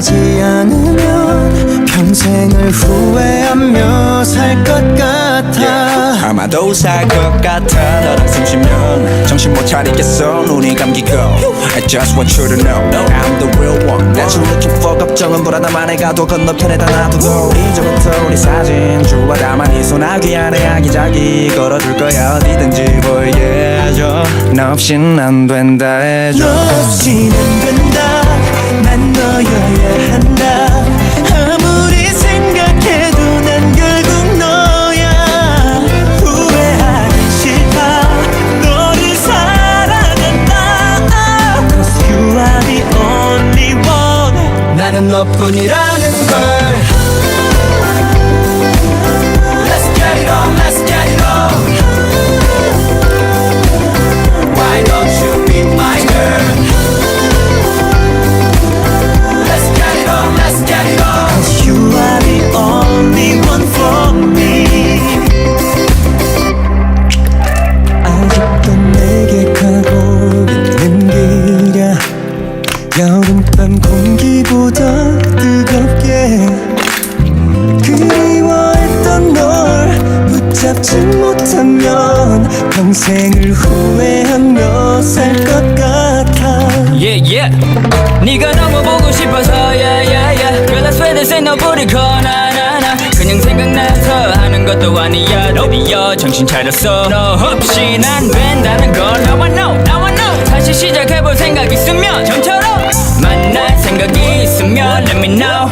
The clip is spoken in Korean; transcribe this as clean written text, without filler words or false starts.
하지 않으면 평생을 후회하며 살 것 같아. 아마도 살 것 같아. 너랑 숨 쉬면 정신 못 차리겠어. 눈이 감기고 I just want you to know I'm the real one. That you're looking for. 걱정은 불안함만 해가도 건너편에다 놔두고 이제부터 우리 사진 주와 담아니 소나기 안에 아기자기 걸어둘 거야. 어디든지 보이게 해줘. 너 없인 안 된다 해줘. 너 없인 안 된다. 난 너여야 한다. 아무리 생각해도 난 결국 너야. 후회하기 싫다. 너를 사랑한다. Cause you are the only one. 나는 너뿐이라는 걸. Let's get it on, let's get it on. Why don't you be my girl? Let's get it on, let's get it on. Cause you are the only one for me. 아직도 내게 가고 있는 길이야. 여름밤 공기보다 뜨겁게 그리워했던 널 붙잡지 못하면 평생을 후회하며 살 것 같아. 네가 너무 보고 싶어서 Girl I swear this ain't nobody call 나나나. 그냥 생각나서 하는 것도 아니야. 드디어 정신 차렸어. 너 없이 난 된다는 걸 Now I know, now I know. 다시 시작해볼 생각 있으면 전처럼 만날 생각이 있으면 Let me know.